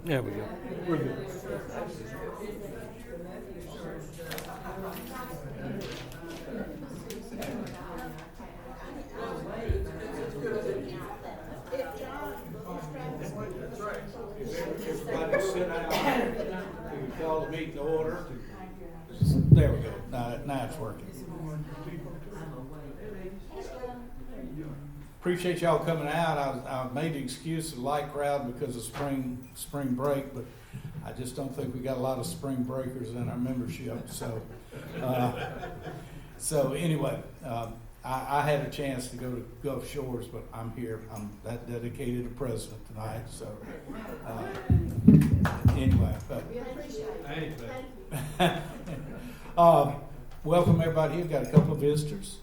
There we go. We're good. That's right. Everybody sit down. We call the meeting to order. There we go. Now it's working. Appreciate y'all coming out. I made the excuse of light crowd because of spring break, but I just don't think we got a lot of spring breakers in our membership. So anyway, I had a chance to go to Gulf Shores, but I'm here. I'm that dedicated to President tonight. So anyway, but welcome everybody here. We've got a couple of visitors,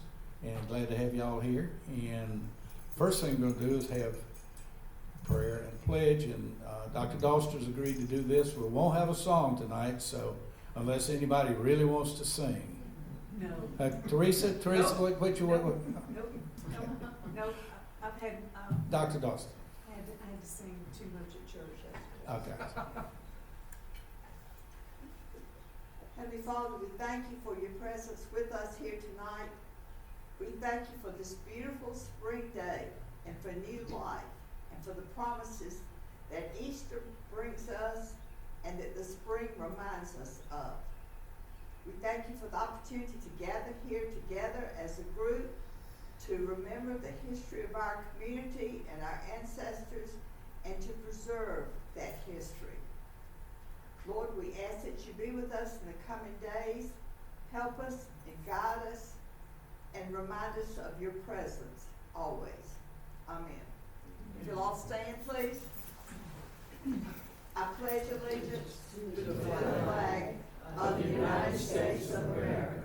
and glad to have y'all here. And first thing we're going to do is have prayer and pledge. And Dr. Doster's agreed to do this. We won't have a song tonight, so unless anybody really wants to sing. No. Teresa, Nope. what you want? No, I've had, Dr. Doster. I had to sing too much at church yesterday. Okay. Heavenly Father, we thank you for your presence with us here tonight. We thank you for this beautiful spring day and for new life and for the promises that Easter brings us and that the spring reminds us of. We thank you for the opportunity to gather here together as a group to remember the history of our community and our ancestors and to preserve that history. Lord, we ask that you be with us in the coming days, help us and guide us, and remind us of your presence always. Amen. If you'll all stand, please. I pledge allegiance to the flag of the United States of America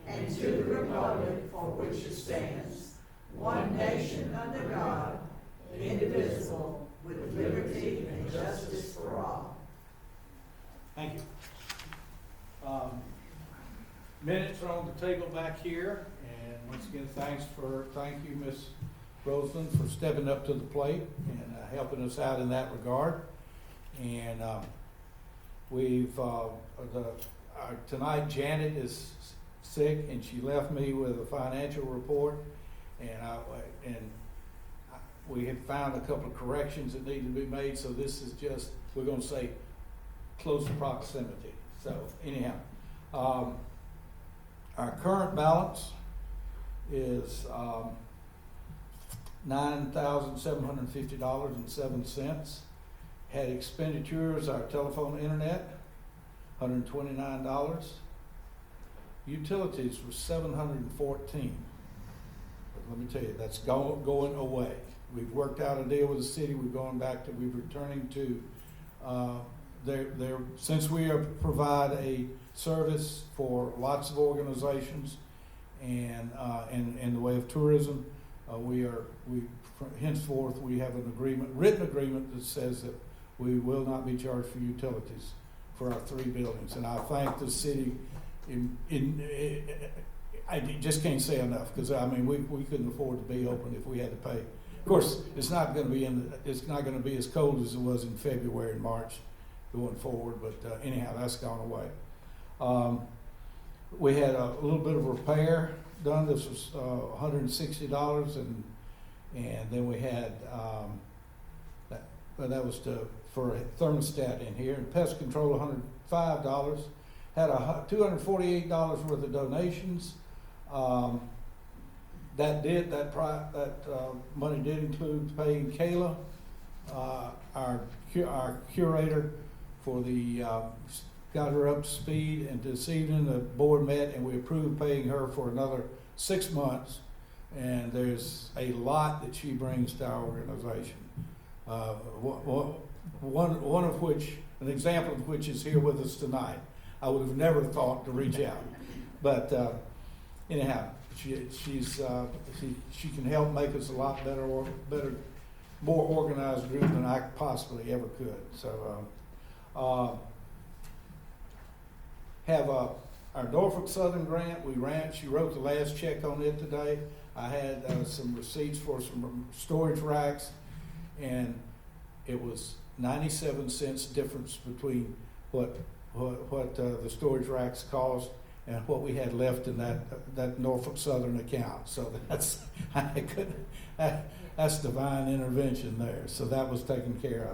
and to the republic for which it stands, one nation under God, indivisible, with liberty and justice for all. Thank you. Minutes are on the table back here, and once again, thank you, Miss Roseland, for stepping up to the plate and helping us out in that regard. And tonight Janet is sick, and she left me with a financial report, and we had found a couple of corrections that need to be made. So this is just, we're going to say close proximity. So anyhow, our current balance is $9,750.07. Had expenditures, our telephone, internet, $129. Utilities was $714. But let me tell you, that's going away. We've worked out a deal with the city. We're returning to since we provide a service for lots of organizations and in the way of tourism, henceforth we have an written agreement that says that we will not be charged for utilities for our 3 buildings. And I thank the city. I just can't say enough, because I mean we couldn't afford to be open if we had to pay. Of course, it's not going to be as cold as it was in February and March going forward. But anyhow, that's gone away. We had a little bit of repair done. This was $160, and then we had that was for a thermostat in here, and pest control $105. Had $248 worth of donations. That money did include paying Kayla, our curator, for got her up to speed. And this evening the board met and we approved paying her for another 6 months. And there's a lot that she brings to our organization. One of which, an example of which, is here with us tonight. I would have never thought to reach out, but anyhow, she can help make us a lot better, more organized group than I possibly ever could. So have our Norfolk Southern grant. She wrote the last check on it today. I had some receipts for some storage racks, and it was 97 cents difference between what the storage racks cost and what we had left in that Norfolk Southern account. So that's, that's divine intervention there. So that was taken care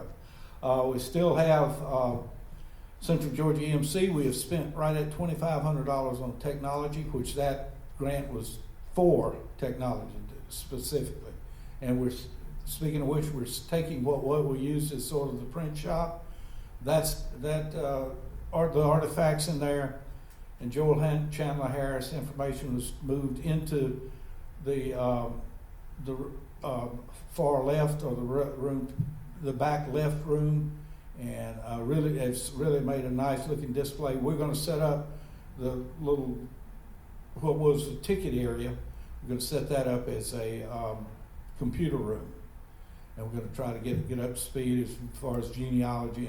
of. We still have Central Georgia EMC. We have spent right at $2,500 on technology, which that grant was for technology specifically. And we're, speaking of which, we're taking what we used as sort of the print shop. The artifacts in there, and Joel Chandler Harris information was moved into the far left, or the room, the back left room, and it's really made a nice looking display. We're going to set up the little, what was the ticket area, we're going to set that up as a computer room, and we're going to try to get up to speed as far as genealogy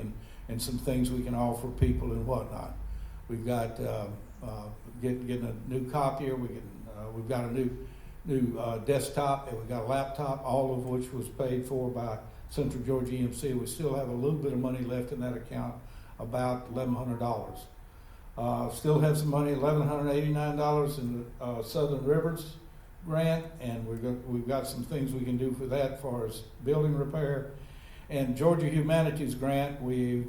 and some things we can offer people and whatnot. We've got getting a new copier. We've got a new desktop, and we've got a laptop, all of which was paid for by Central Georgia EMC. We still have a little bit of money left in that account, about $1,100. Still have some money, $1,189 in the Southern Rivers grant, and we've got some things we can do for that as far as building repair. And Georgia Humanities Grant, we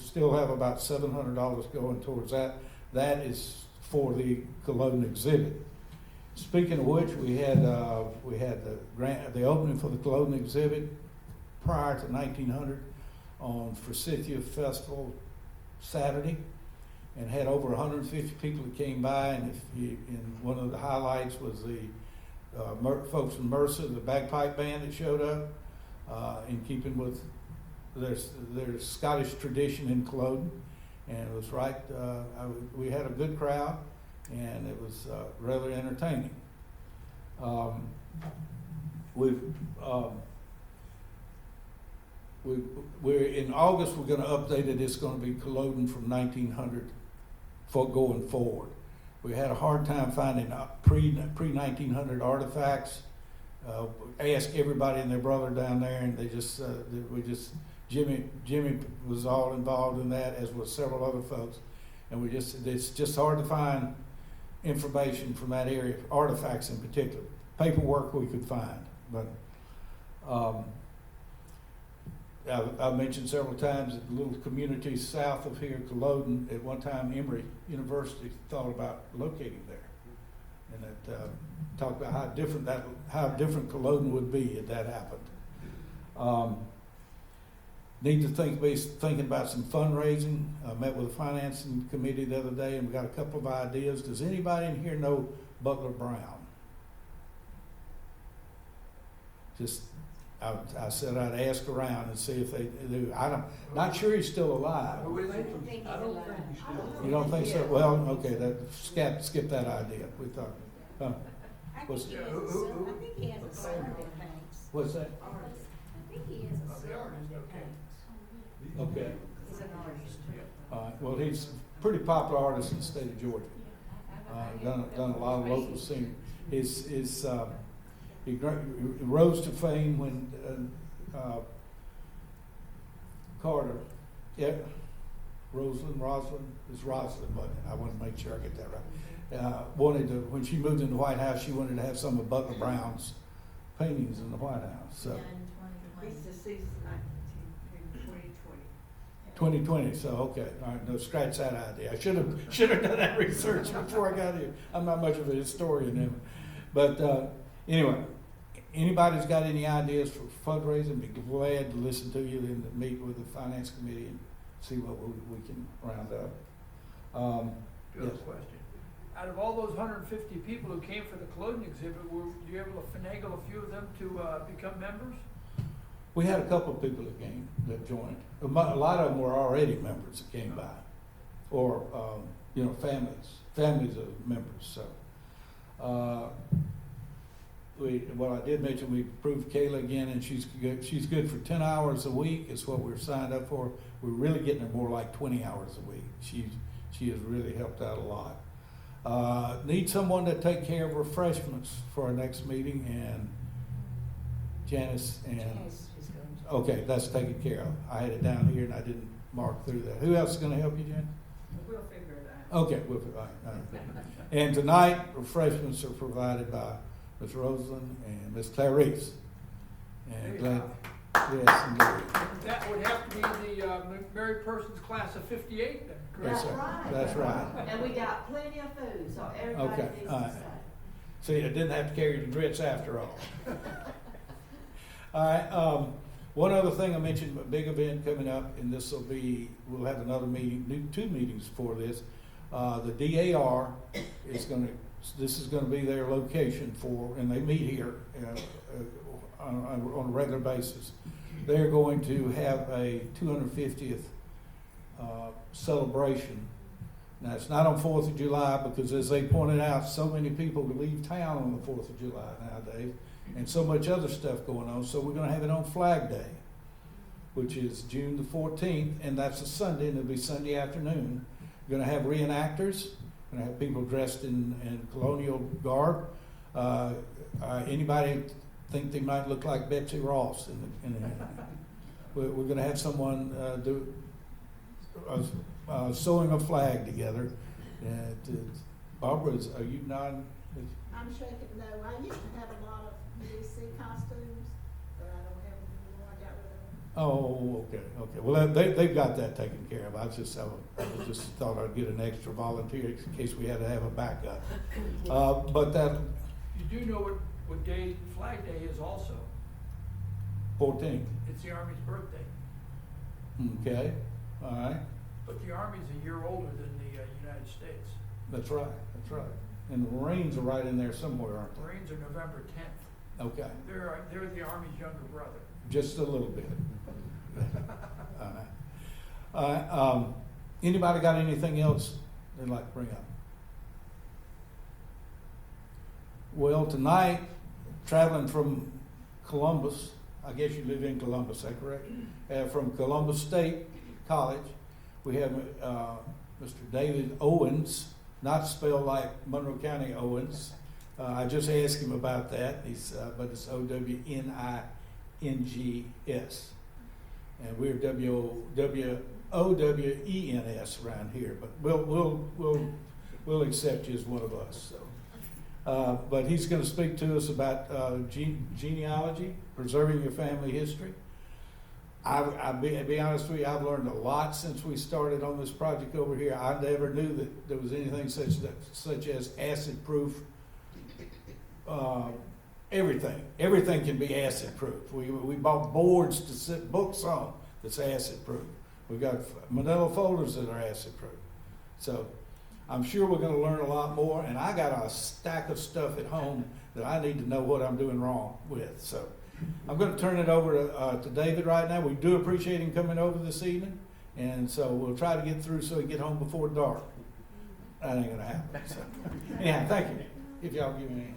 still have about $700 going towards that. That is for the Culloden exhibit. Speaking of which, we had the grant, the opening for the Culloden exhibit prior to 1900 on Forsythia Festival Saturday, and had over 150 people that came by. And and one of the highlights was the folks from Mercer, the bagpipe band that showed up. In keeping with their Scottish tradition in Culloden, and it was right. We had a good crowd, and it was rather entertaining. We're in August. We're going to update it. It's going to be Culloden from 1900 for going forward. We had a hard time finding pre-1900 artifacts. Ask everybody and their brother down there, and Jimmy was all involved in that, as was several other folks, and it's just hard to find information from that area, artifacts in particular. Paperwork we could find, but I've mentioned several times that the little community south of here, Culloden, at one time Emory University thought about locating there. And that talked about how different Culloden would be if that happened. Need to be thinking about some fundraising. I met with the financing committee the other day, and we got a couple of ideas. Does anybody in here know Butler Brown? I said I'd ask around and see if they do. Not sure he's still alive. I don't think he's alive. You don't think so? Well, okay, skip that idea. We thought. I think he has a sermon that paints. What's that? I think he has a sermon that paints. Okay. He's an artist. Well, he's a pretty popular artist in the state of Georgia. Done a lot of local singing. He rose to fame when Carter, Rosalind, but I want to make sure I get that right. When she moved into the White House, she wanted to have some of Butler Brown's paintings in the White House. So He's deceased in 2020. So okay, all right. No, scratch that idea. I should have done that research before I got here. I'm not much of a historian, but anyway. Anybody's got any ideas for fundraising, be glad to listen to you and to meet with the finance committee and see what we can round up. Good question. Out of all those 150 people who came for the Culloden exhibit, were you able to finagle a few of them to become members? We had a couple of people that joined. A lot of them were already members that came by, or families of members. So. I did mention we approved Kayla again, and she's good for 10 hours a week is what we're signed up for. We're really getting her more like 20 hours a week. She has really helped out a lot. Need someone to take care of refreshments for our next meeting, and Janice and Janice is going Okay, that's taken care of. I had it down here and I didn't mark through that. Who else is gonna help you, Jen? We'll figure it out. Okay, all right. And tonight, refreshments are provided by Ms. Roseland and Ms. Clarice. And glad, yes, indeed. That would have to be the married person's class of 58 then, correct? Yes, That's sir. right. That's right. And we got plenty of food, so everybody Okay, needs all to right. stay. See, I didn't have to carry the grits after all. All right, one other thing I mentioned, a big event coming up, and this will be, we'll have another meeting, two meetings for this. The DAR is gonna, this is gonna be their location for, and they meet here, on a regular basis. They're going to have a 250th celebration. Now, it's not on 4th of July because, as they pointed out, so many people leave town on the 4th of July nowadays, and so much other stuff going on. So we're going to have it on Flag Day, which is June the 14th, and that's a Sunday, and it'll be Sunday afternoon. We're going to have reenactors. We're going to have people dressed in colonial garb. Anybody think they might look like Betsy Ross? We're going to have someone do sewing a flag together. Barbara, are you nodding? I'm shaking no. I used to have a lot of DC costumes, but I don't have them anymore. I got rid of them. Oh, okay. Well, they've got that taken care of. I just thought I'd get an extra volunteer in case we had to have a backup. But that You do know what day Flag Day is also. 14th. It's the Army's birthday. Okay. All right. But the Army's a year older than the United States. That's right. That's right. And the Marines are right in there somewhere, aren't they? Marines are November 10th. Okay. They're the Army's younger brother. Just a little bit. All right. Anybody got anything else they'd like to bring up? Well, tonight, traveling from Columbus, I guess you live in Columbus, is that correct? From Columbus State College, we have Mr. David Owings, not spelled like Monroe County Owens. I just asked him about that. But it's Owings, and we're Wowens around here. But we'll accept you as one of us. So, but he's going to speak to us about genealogy, preserving your family history. I'll be honest with you, I've learned a lot since we started on this project over here. I never knew that there was anything such as acid-proof. Everything can be acid-proof. We bought boards to sit books on that's acid-proof. We've got manila folders that are acid-proof. So I'm sure we're going to learn a lot more, and I got a stack of stuff at home that I need to know what I'm doing wrong with. So I'm going to turn it over to David right now. We do appreciate him coming over this evening, and so we'll try to get through so we get home before dark. That ain't going to happen. So, anyhow, thank you. If y'all give me a hand.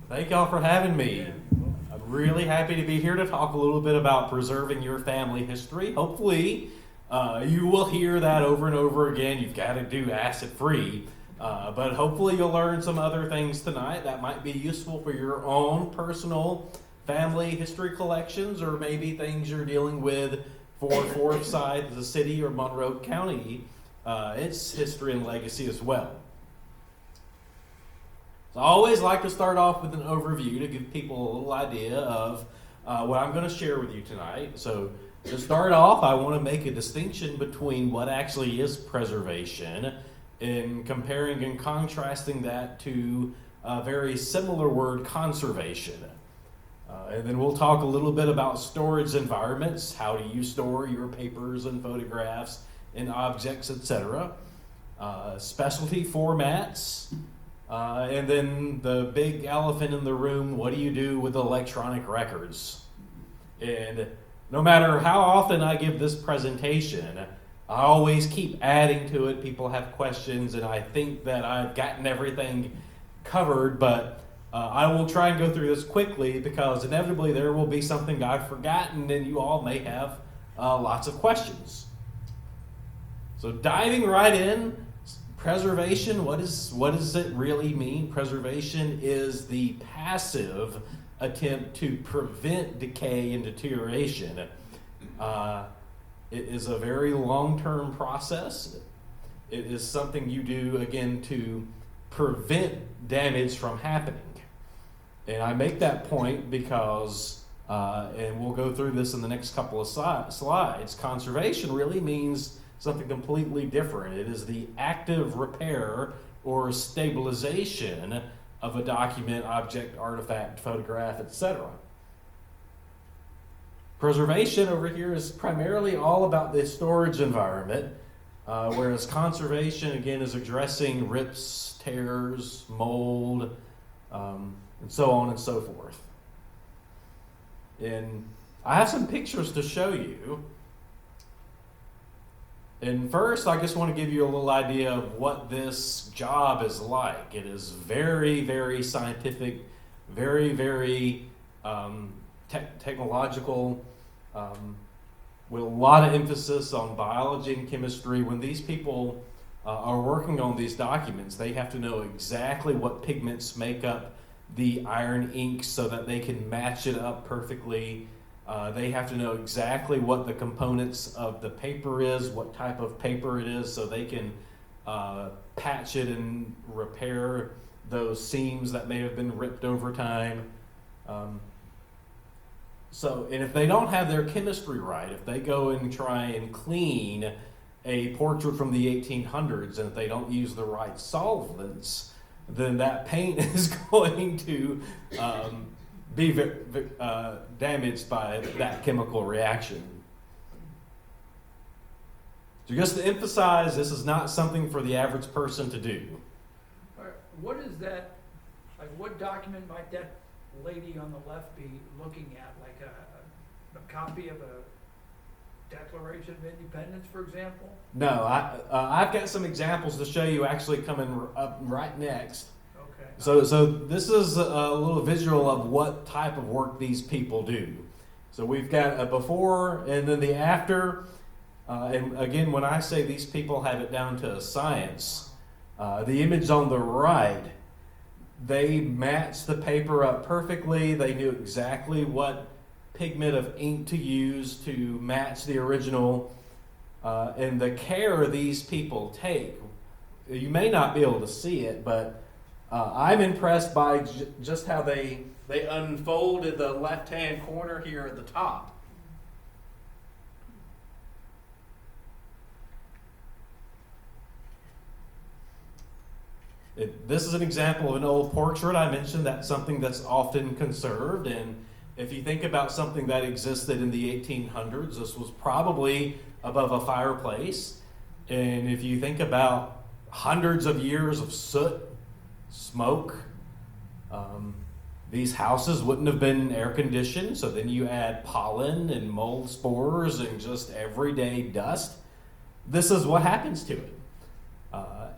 Thank y'all for having me. I'm really happy to be here to talk a little bit about preserving your family history. Hopefully, you will hear that over and over again. You've got to do acid-free. But hopefully you'll learn some other things tonight that might be useful for your own personal family history collections, or maybe things you're dealing with for Forsyth, the city, or Monroe County, its history and legacy as well. So I always like to start off with an overview to give people a little idea of what I'm going to share with you tonight. So to start off, I want to make a distinction between what actually is preservation and comparing and contrasting that to a very similar word, conservation. And then we'll talk a little bit about storage environments. How do you store your papers and photographs and objects, etc. Specialty formats. And then the big elephant in the room, what do you do with electronic records? And no matter how often I give this presentation, I always keep adding to it. People have questions, and I think that I've gotten everything covered, but I will try and go through this quickly because inevitably there will be something I've forgotten, and you all may have lots of questions. So diving right in, Preservation, what does it really mean? Preservation is the passive attempt to prevent decay and deterioration. It is a very long-term process. It is something you do, again, to prevent damage from happening. And I make that point because, and we'll go through this in the next couple of slides, conservation really means something completely different. It is the active repair or stabilization of a document, object, artifact, photograph, etc. Preservation over here is primarily all about the storage environment, whereas conservation, again, is addressing rips, tears, mold, and so on and so forth. And I have some pictures to show you. And first, I just want to give you a little idea of what this job is like. It is very, very scientific, very, very technological, with a lot of emphasis on biology and chemistry. When these people are working on these documents, they have to know exactly what pigments make up the iron ink so that they can match it up perfectly. They have to know exactly what the components of the paper is, what type of paper it is, so they can patch it and repair those seams that may have been ripped over time. And if they don't have their chemistry right, if they go and try and clean a portrait from the 1800s and if they don't use the right solvents, then that paint is going to be damaged by that chemical reaction. So just to emphasize, this is not something for the average person to do. All right, what is that, like what document might that lady on the left be looking at? Like a copy of a Declaration of Independence, for example? No, I've got some examples to show you actually coming up right next. Okay. So this is a little visual of what type of work these people do. So we've got a before and then the after. And again, when I say these people have it down to a science, the image on the right, they matched the paper up perfectly. They knew exactly what pigment of ink to use to match the original. And the care these people take, you may not be able to see it, but I'm impressed by just how they unfolded the left-hand corner here at the top. This is an example of an old portrait. I mentioned that's something that's often conserved, and if you think about something that existed in the 1800s, this was probably above a fireplace. And if you think about hundreds of years of soot, smoke, these houses wouldn't have been air conditioned, so then you add pollen and mold spores and just everyday dust. This is what happens to it.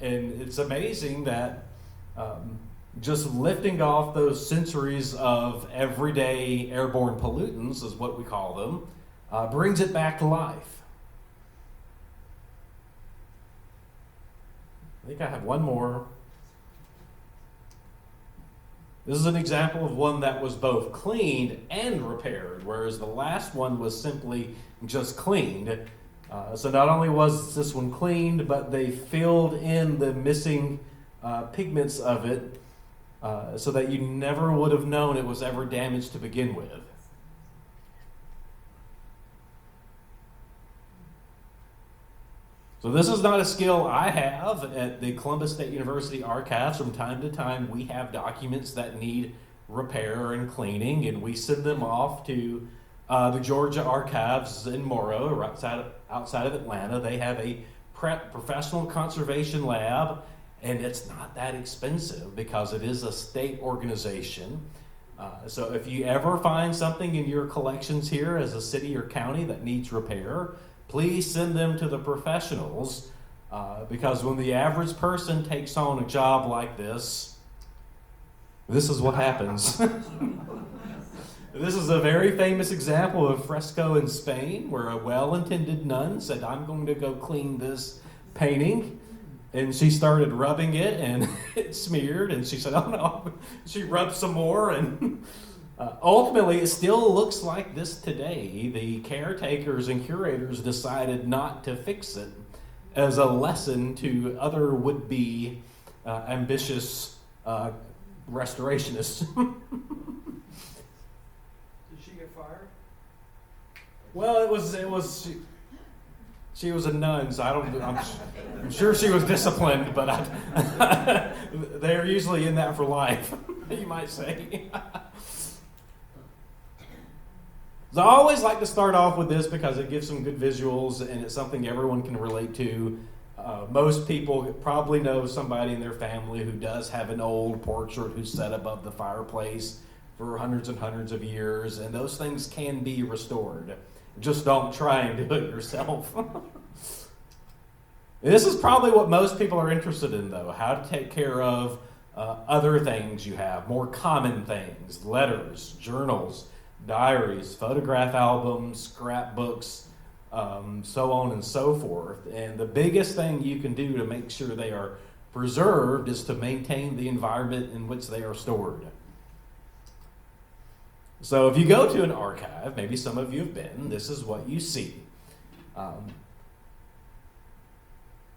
And it's amazing that just lifting off those centuries of everyday airborne pollutants, is what we call them, brings it back to life. I think I have one more. This is an example of one that was both cleaned and repaired, whereas the last one was simply just cleaned. So not only was this one cleaned, but they filled in the missing pigments of it so that you never would have known it was ever damaged to begin with. So this is not a skill I have. At the Columbus State University Archives, from time to time, we have documents that need repair and cleaning, and we send them off to the Georgia Archives in Morrow, outside of Atlanta. They have a professional conservation lab, and it's not that expensive because it is a state organization. So if you ever find something in your collections here as a city or county that needs repair, please send them to the professionals, because when the average person takes on a job like this is what happens. This is a very famous example of a fresco in Spain where a well-intended nun said, "I'm going to go clean this painting." And she started rubbing it, and it smeared, and she said, oh no. She rubbed some more, and ultimately it still looks like this today. The caretakers and curators decided not to fix it as a lesson to other would-be ambitious restorationists. Did she get fired? Well, she was a nun, so I'm sure she was disciplined, but they're usually in that for life, you might say. So I always like to start off with this because it gives some good visuals and it's something everyone can relate to. Most people probably know somebody in their family who does have an old portrait who's set above the fireplace for hundreds and hundreds of years, and those things can be restored. Just don't try and do it yourself. This is probably what most people are interested in, though, how to take care of other things you have, more common things, letters, journals, diaries, photograph albums, scrapbooks, so on and so forth. And the biggest thing you can do to make sure they are preserved is to maintain the environment in which they are stored. So if you go to an archive, maybe some of you have been, this is what you see.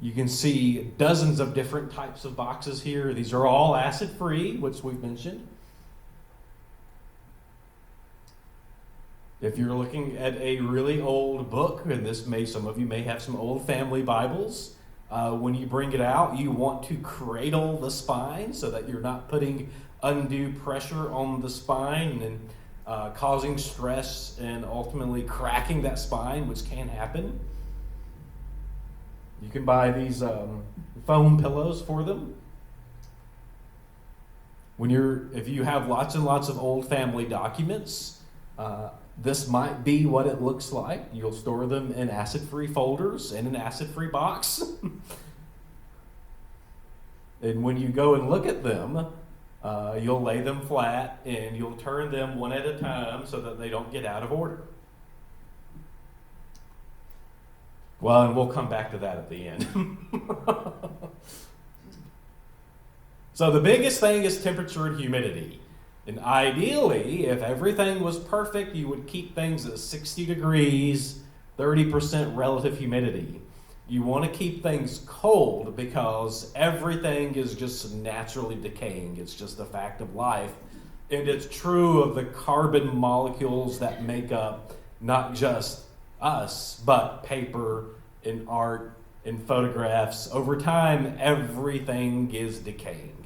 You can see dozens of different types of boxes here. These are all acid-free, which we've mentioned. If you're looking at a really old book, and some of you may have some old family Bibles, when you bring it out, you want to cradle the spine so that you're not putting undue pressure on the spine and causing stress and ultimately cracking that spine, which can happen. You can buy these foam pillows for them. If you have lots and lots of old family documents, this might be what it looks like. You'll store them in acid-free folders in an acid-free box. And when you go and look at them, you'll lay them flat and you'll turn them one at a time so that they don't get out of order. Well, and we'll come back to that at the end. So the biggest thing is temperature and humidity. And ideally, if everything was perfect, you would keep things at 60 degrees, 30% relative humidity. You want to keep things cold because everything is just naturally decaying. It's just a fact of life. And it's true of the carbon molecules that make up not just us, but paper and art and photographs. Over time, everything is decaying.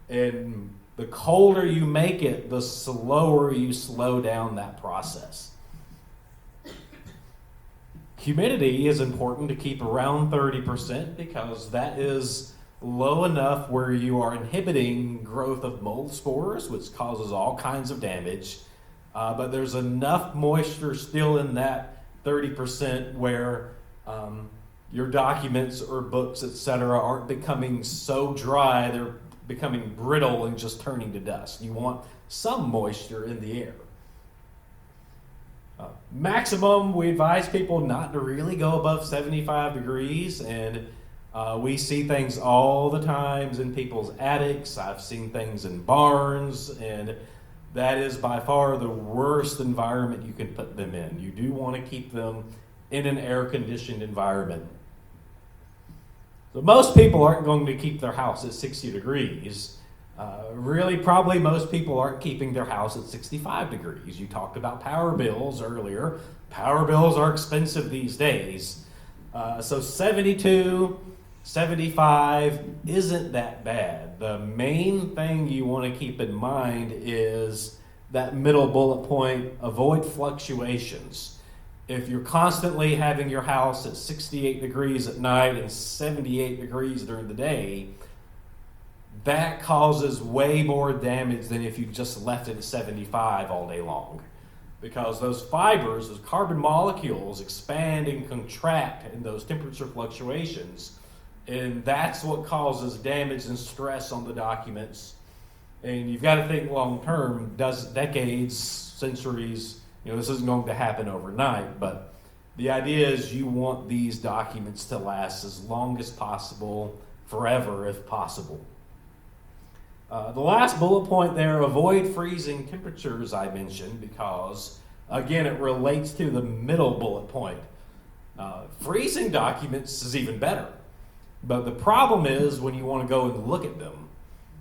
And the colder you make it, the slower you slow down that process. Humidity is important to keep around 30% because that is low enough where you are inhibiting growth of mold spores, which causes all kinds of damage. But there's enough moisture still in that 30% where your documents or books, etc., aren't becoming so dry they're becoming brittle and just turning to dust. You want some moisture in the air. Maximum, we advise people not to really go above 75 degrees, and we see things all the times in people's attics. I've seen things in barns, and that is by far the worst environment you can put them in. You do want to keep them in an air-conditioned environment. So most people aren't going to keep their house at 60 degrees. Really, probably most people aren't keeping their house at 65 degrees. You talked about power bills earlier. Power bills are expensive these days. So 72, 75 isn't that bad. The main thing you want to keep in mind is that middle bullet point, avoid fluctuations. If you're constantly having your house at 68 degrees at night and 78 degrees during the day, that causes way more damage than if you just left it at 75 all day long. Because those fibers, those carbon molecules expand and contract in those temperature fluctuations. And that's what causes damage and stress on the documents. And you've got to think long term, decades, centuries. This isn't going to happen overnight, but the idea is you want these documents to last as long as possible forever if possible. The last bullet point there, avoid freezing temperatures, I mentioned, because, again, it relates to the middle bullet point. Freezing documents is even better. But the problem is when you want to go and look at them,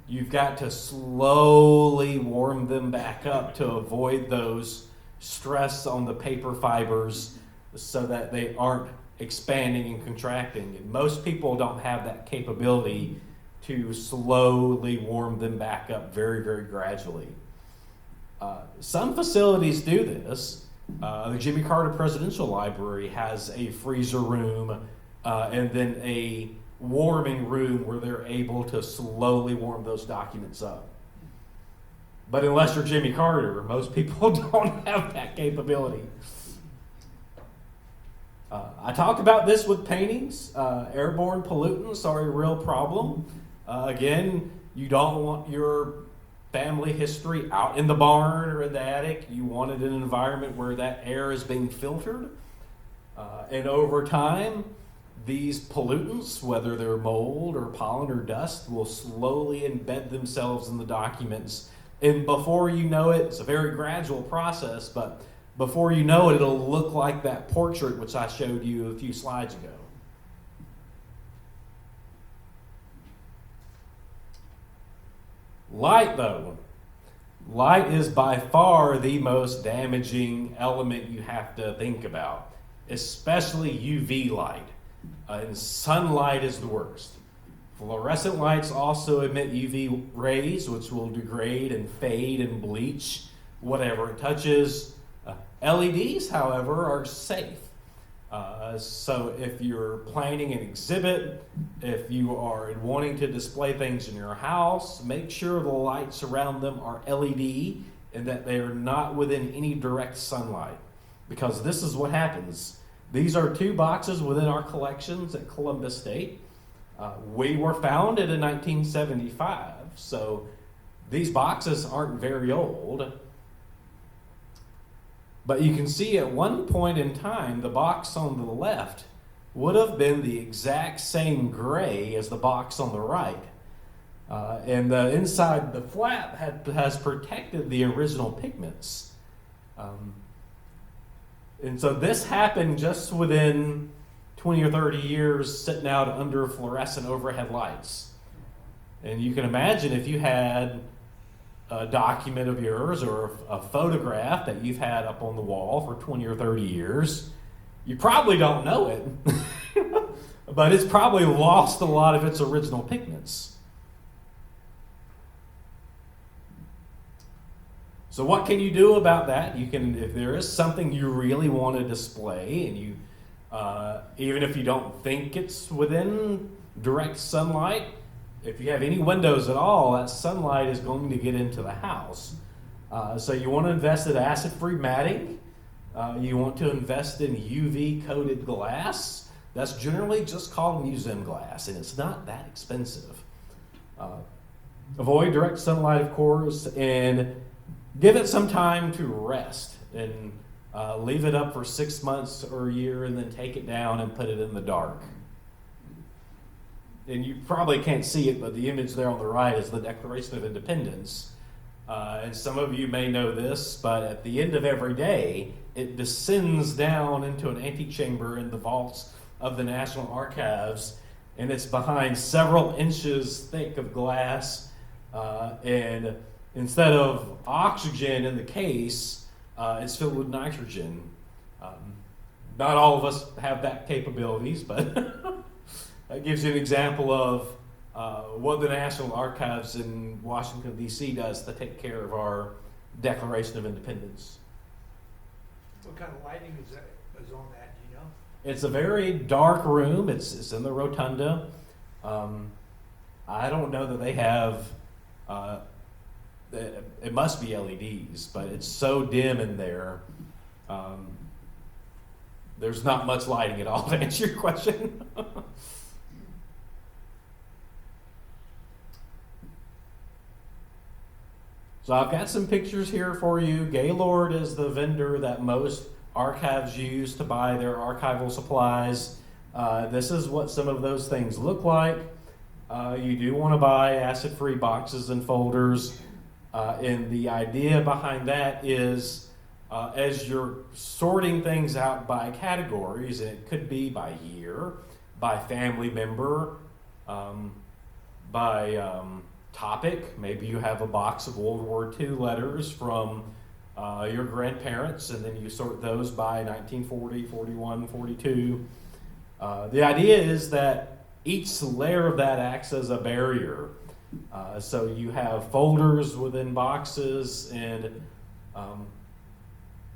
you've got to slowly warm them back up to avoid those stress on the paper fibers so that they aren't expanding and contracting. And most people don't have that capability to slowly warm them back up very, very gradually. Some facilities do this. The Jimmy Carter Presidential Library has a freezer room and then a warming room where they're able to slowly warm those documents up. But unless you're Jimmy Carter, most people don't have that capability. I talked about this with paintings. Airborne pollutants are a real problem. Again, you don't want your family history out in the barn or in the attic. You want it in an environment where that air is being filtered. And over time, these pollutants, whether they're mold or pollen or dust, will slowly embed themselves in the documents. And before you know it, it's a very gradual process, but before you know it, it'll look like that portrait which I showed you a few slides ago. Light, though. Light is by far the most damaging element you have to think about, especially UV light. And sunlight is the worst. Fluorescent lights also emit UV rays, which will degrade and fade and bleach whatever it touches. LEDs, however, are safe. So if you're planning an exhibit, if you are wanting to display things in your house, make sure the lights around them are LED and that they are not within any direct sunlight. Because this is what happens. These are 2 boxes within our collections at Columbus State. We were founded in 1975, so these boxes aren't very old. But you can see at one point in time, the box on the left would have been the exact same gray as the box on the right. And the inside, the flap has protected the original pigments. And so this happened just within 20 or 30 years sitting out under fluorescent overhead lights. And you can imagine if you had a document of yours or a photograph that you've had up on the wall for 20 or 30 years, you probably don't know it, but it's probably lost a lot of its original pigments. So what can you do about that? You can, if there is something you really want to display, and you, even if you don't think it's within direct sunlight, if you have any windows at all, that sunlight is going to get into the house. So you want to invest in acid-free matting. You want to invest in UV-coated glass. That's generally just called museum glass, and it's not that expensive. Avoid direct sunlight, of course, and give it some time to rest. And leave it up for 6 months or a year, and then take it down and put it in the dark. And you probably can't see it, but the image there on the right is the Declaration of Independence. And some of you may know this, but at the end of every day, it descends down into an antechamber in the vaults of the National Archives, and it's behind several inches thick of glass. And instead of oxygen in the case, it's filled with nitrogen. Not all of us have that capabilities, but that gives you an example of what the National Archives in Washington, D.C. does to take care of our Declaration of Independence. What kind of lighting is on that, do you know? It's a very dark room. It's in the rotunda. I don't know that they have, it must be LEDs, but it's so dim in there. There's not much lighting at all, to answer your question. So I've got some pictures here for you. Gaylord is the vendor that most archives use to buy their archival supplies. This is what some of those things look like. You do want to buy acid-free boxes and folders, and the idea behind that is as you're sorting things out by categories, and it could be by year, by family member, by topic. Maybe you have a box of World War II letters from your grandparents, and then you sort those by 1940, 41, 42. The idea is that each layer of that acts as a barrier. So you have folders within boxes, and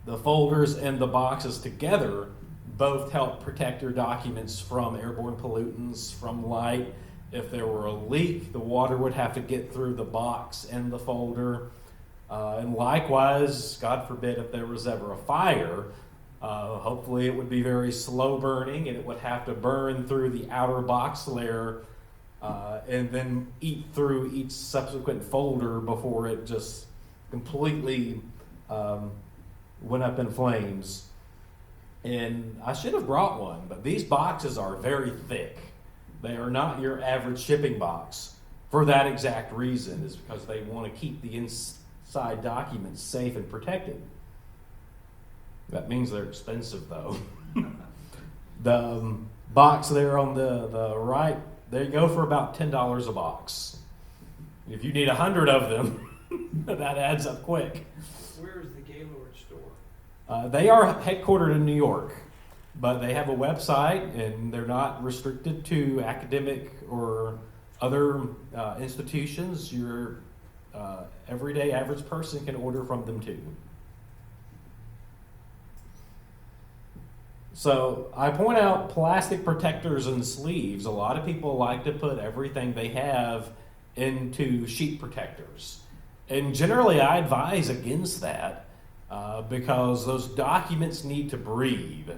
the folders and the boxes together both help protect your documents from airborne pollutants, from light. If there were a leak, the water would have to get through the box and the folder. And likewise, God forbid, if there was ever a fire, hopefully it would be very slow burning, and it would have to burn through the outer box layer and then eat through each subsequent folder before it just completely went up in flames. And I should have brought one, but these boxes are very thick. They are not your average shipping box for that exact reason, is because they want to keep the inside documents safe and protected. That means they're expensive, though. The box there on the right, they go for about $10 a box. If you need 100 of them, that adds up quick. Where is the Gaylord store? They are headquartered in New York, but they have a website, and they're not restricted to academic or other institutions. Your everyday average person can order from them too. So I point out plastic protectors and sleeves. A lot of people like to put everything they have into sheet protectors. And generally I advise against that because those documents need to breathe.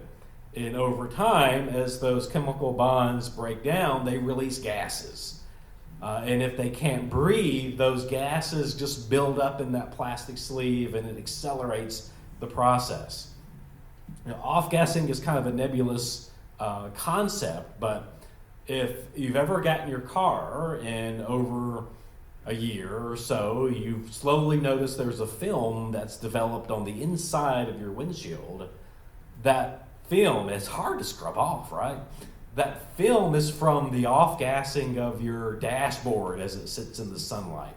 And over time, as those chemical bonds break down, they release gases. And if they can't breathe, those gases just build up in that plastic sleeve, and it accelerates the process. You know, off-gassing is kind of a nebulous concept, but if you've ever gotten your car and over a year or so, you've slowly noticed there's a film that's developed on the inside of your windshield. That film, it's hard to scrub off, right? That film is from the off-gassing of your dashboard as it sits in the sunlight.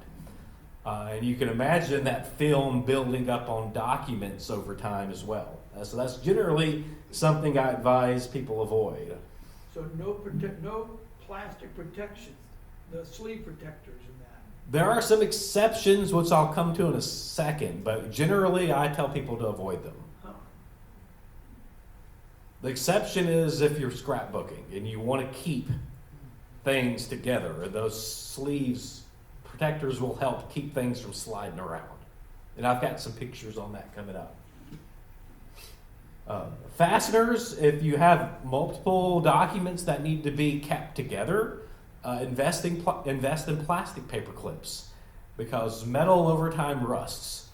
And you can imagine that film building up on documents over time as well. So that's generally something I advise people avoid. So no plastic protections, the sleeve protectors in that. There are some exceptions, which I'll come to in a second, but generally I tell people to avoid them. Huh. The exception is if you're scrapbooking and you want to keep things together, and those sleeves protectors will help keep things from sliding around. And I've got some pictures on that coming up. Fasteners, if you have multiple documents that need to be kept together, invest in plastic paper clips, because metal over time rusts.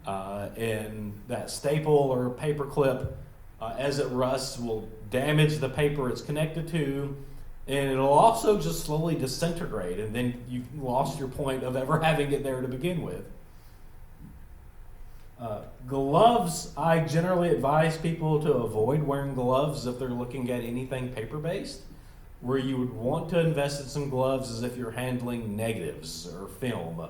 And that staple or paper clip, as it rusts, will damage the paper it's connected to, and it'll also just slowly disintegrate, and then you've lost your point of ever having it there to begin with. Gloves, I generally advise people to avoid wearing gloves if they're looking at anything paper-based. Where you would want to invest in some gloves is if you're handling negatives or film.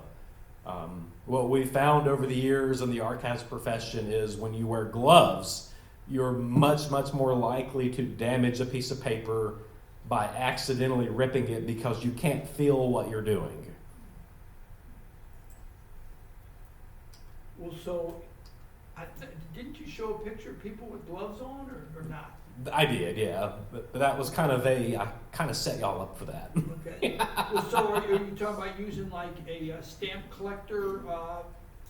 What we found over the years in the archives profession is when you wear gloves, you're much, much more likely to damage a piece of paper by accidentally ripping it because you can't feel what you're doing. Well, so didn't you show a picture of people with gloves on or not? I did, yeah. But that was kind of I kind of set y'all up for that. Okay. Well, so are you talking about using like a stamp collector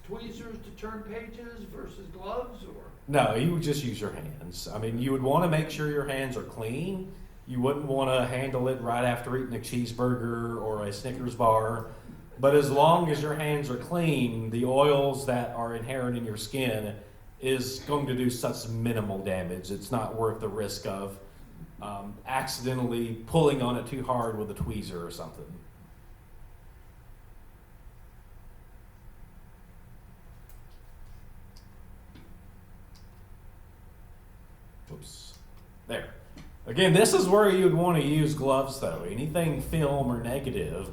tweezers to turn pages versus gloves, or? No, you would just use your hands. I mean, you would want to make sure your hands are clean. You wouldn't want to handle it right after eating a cheeseburger or a Snickers bar. But as long as your hands are clean, the oils that are inherent in your skin is going to do such minimal damage. It's not worth the risk of accidentally pulling on it too hard with a tweezer or something. oops, there. Again, this is where you'd want to use gloves though. Anything film or negative,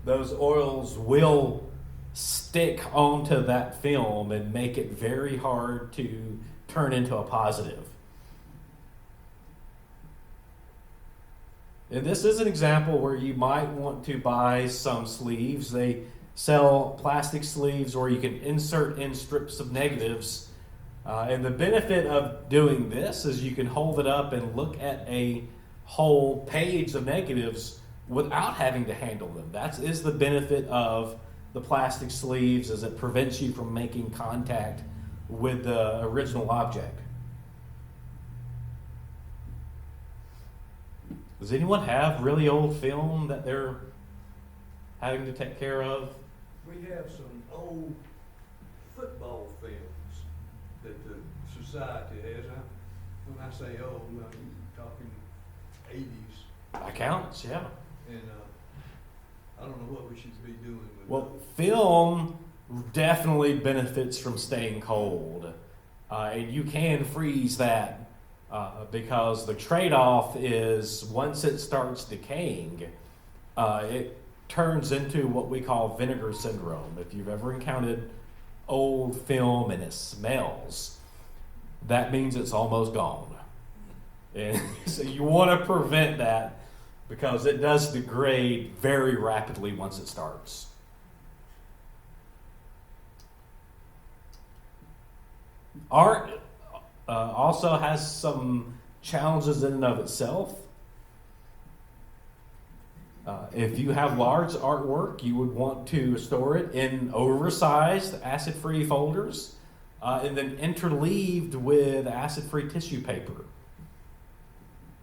those oils will stick onto that film and make it very hard to turn into a positive. And this is an example where you might want to buy some sleeves. They sell plastic sleeves where you can insert in strips of negatives. And the benefit of doing this is you can hold it up and look at a whole page of negatives without having to handle them. That is the benefit of the plastic sleeves, is it prevents you from making contact with the original object. Does anyone have really old film that they're having to take care of? We have some old football films that the society has. When I say old, I'm talking 80s. That counts, yeah. And I don't know what we should be doing with Well, film definitely benefits from staying cold. And you can freeze that because the trade-off is once it starts decaying, it turns into what we call vinegar syndrome. If you've ever encountered old film and it smells, that means it's almost gone. And so you want to prevent that because it does degrade very rapidly once it starts. Art also has some challenges in and of itself. If you have large artwork, you would want to store it in oversized acid-free folders and then interleaved with acid-free tissue paper.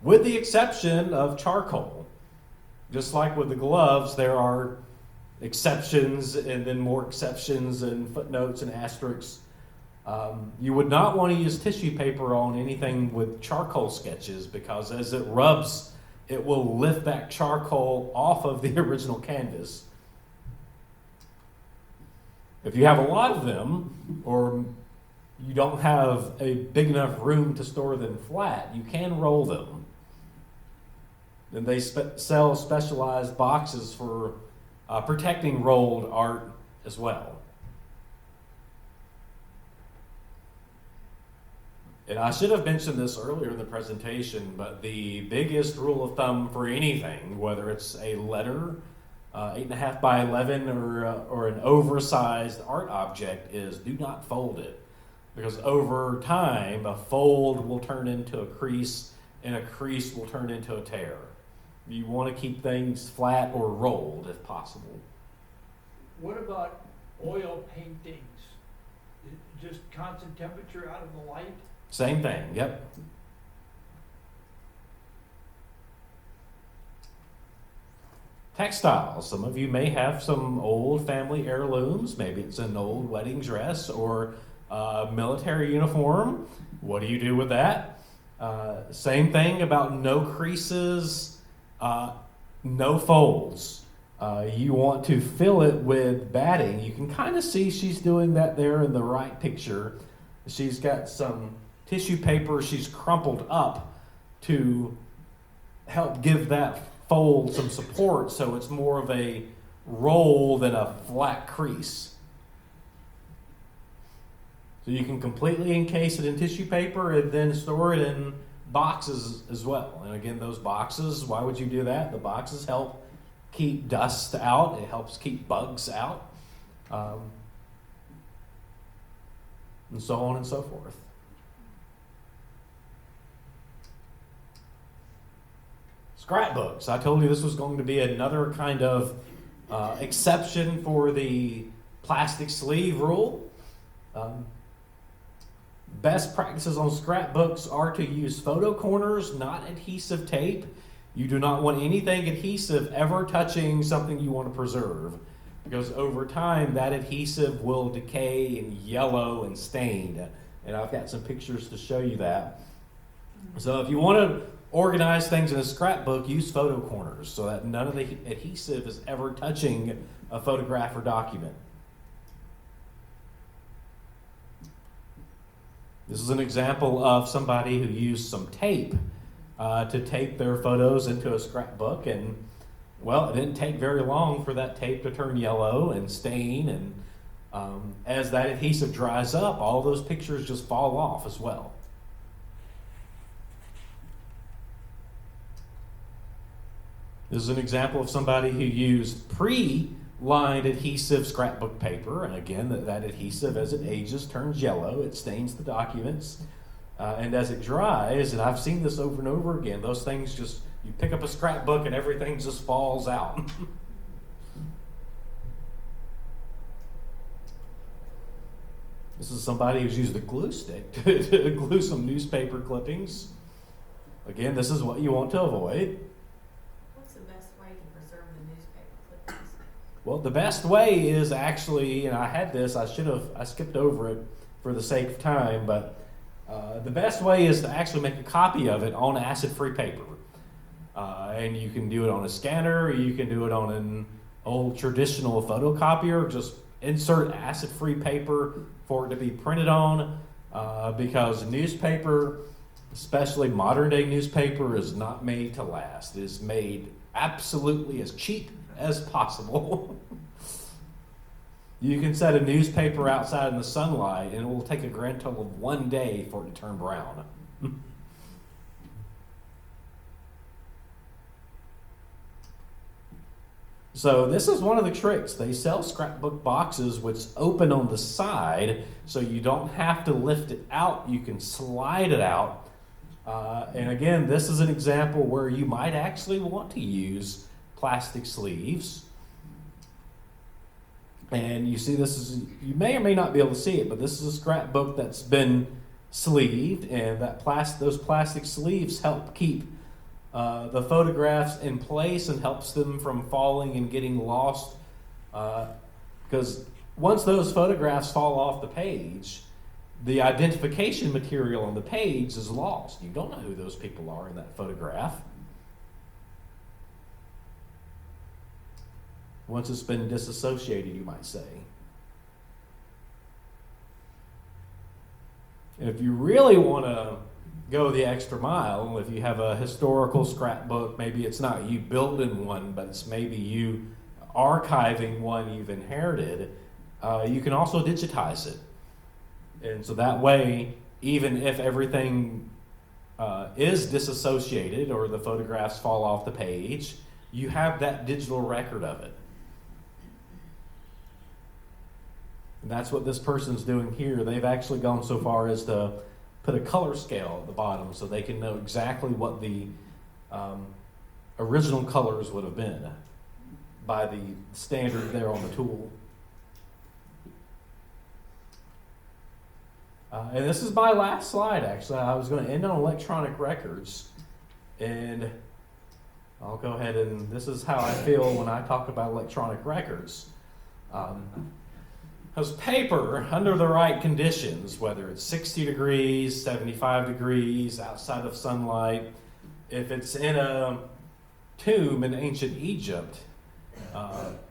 With the exception of charcoal. Just like with the gloves, there are exceptions and then more exceptions and footnotes and asterisks. You would not want to use tissue paper on anything with charcoal sketches because as it rubs, it will lift that charcoal off of the original canvas. If you have a lot of them, or you don't have a big enough room to store them flat, you can roll them. And they sell specialized boxes for protecting rolled art as well. And I should have mentioned this earlier in the presentation, but the biggest rule of thumb for anything, whether it's a letter, 8.5 by 11, or an oversized art object, is do not fold it. Because over time, a fold will turn into a crease, and a crease will turn into a tear. You want to keep things flat or rolled if possible. What about oil paintings? Just constant temperature out of the light? Same thing, yep. Textiles. Some of you may have some old family heirlooms. Maybe it's an old wedding dress or a military uniform. What do you do with that? Same thing about no creases, no folds. You want to fill it with batting. You can kind of see she's doing that there in the right picture. She's got some tissue paper she's crumpled up to help give that fold some support so it's more of a roll than a flat crease. So you can completely encase it in tissue paper and then store it in boxes as well. And again, those boxes, why would you do that? The boxes help keep dust out. It helps keep bugs out. And so on and so forth. Scrapbooks. I told you this was going to be another kind of exception for the plastic sleeve rule. Best practices on scrapbooks are to use photo corners, not adhesive tape. You do not want anything adhesive ever touching something you want to preserve, because over time that adhesive will decay and yellow and stain. And I've got some pictures to show you that. So if you want to organize things in a scrapbook, use photo corners so that none of the adhesive is ever touching a photograph or document. This is an example of somebody who used some tape to tape their photos into a scrapbook, and well, it didn't take very long for that tape to turn yellow and stain, and as that adhesive dries up, all those pictures just fall off as well. This is an example of somebody who used pre-lined adhesive scrapbook paper, and again, that adhesive, as it ages, turns yellow. It stains the documents, and as it dries, and I've seen this over and over again, those things just, you pick up a scrapbook and everything just falls out. This is somebody who's used a glue stick to glue some newspaper clippings. Again, this is what you want to avoid. What's the best way to preserve the newspaper clippings? Well, the best way is actually, and I had this, I skipped over it for the sake of time, but the best way is to actually make a copy of it on acid-free paper. And you can do it on a scanner, or you can do it on an old traditional photocopier. Just insert acid-free paper for it to be printed on, because newspaper, especially modern-day newspaper, is not made to last. It is made absolutely as cheap as possible. You can set a newspaper outside in the sunlight, and it will take a grand total of 1 day for it to turn brown. So this is one of the tricks. They sell scrapbook boxes which open on the side, so you don't have to lift it out. You can slide it out. And again, this is an example where you might actually want to use plastic sleeves. And you see this is, you may or may not be able to see it, but this is a scrapbook that's been sleeved, and those plastic sleeves help keep the photographs in place and helps them from falling and getting lost. Because once those photographs fall off the page, the identification material on the page is lost. You don't know who those people are in that photograph. Once it's been disassociated, you might say. And if you really want to go the extra mile, if you have a historical scrapbook, maybe it's not you building one, but it's maybe you archiving one you've inherited, you can also digitize it. And so that way, even if everything is disassociated or the photographs fall off the page, you have that digital record of it. And that's what this person's doing here. They've actually gone so far as to put a color scale at the bottom so they can know exactly what the original colors would have been by the standard there on the tool. And this is my last slide, actually. I was going to end on electronic records. And I'll go ahead and this is how I feel when I talk about electronic records. Because paper, under the right conditions, whether it's 60 degrees, 75 degrees, outside of sunlight, if it's in a tomb in ancient Egypt,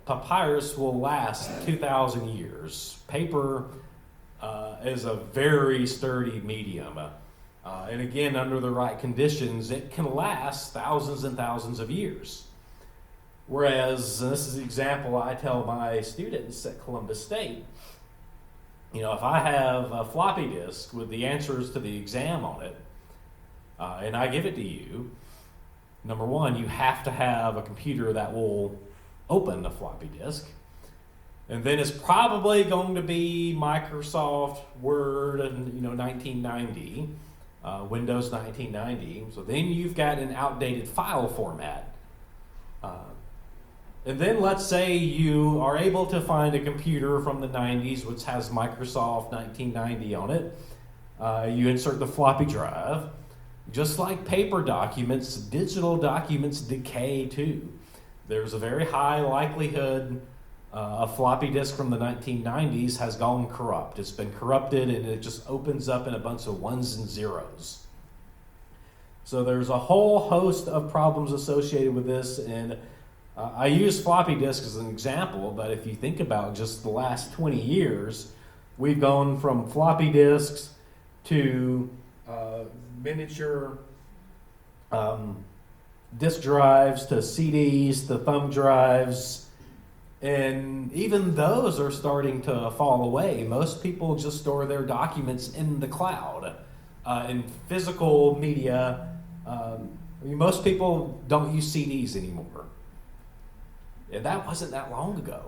papyrus will last 2,000 years. Paper is a very sturdy medium. And again, under the right conditions, it can last thousands and thousands of years. Whereas, and this is the example I tell my students at Columbus State, you know, if I have a floppy disk with the answers to the exam on it, and I give it to you, number one, you have to have a computer that will open the floppy disk. And then it's probably going to be Microsoft Word and 1990, Windows 1990. So then you've got an outdated file format. And then let's say you are able to find a computer from the 90s which has Microsoft 1990 on it. You insert the floppy drive. Just like paper documents, digital documents decay too. There's a very high likelihood a floppy disk from the 1990s has gone corrupt. It's been corrupted and it just opens up in a bunch of ones and zeros. So there's a whole host of problems associated with this, and I use floppy disks as an example, but if you think about just the last 20 years, we've gone from floppy disks to miniature disk drives to CDs to thumb drives. And even those are starting to fall away. Most people just store their documents in the cloud, in physical media. Most people don't use CDs anymore. And that wasn't that long ago.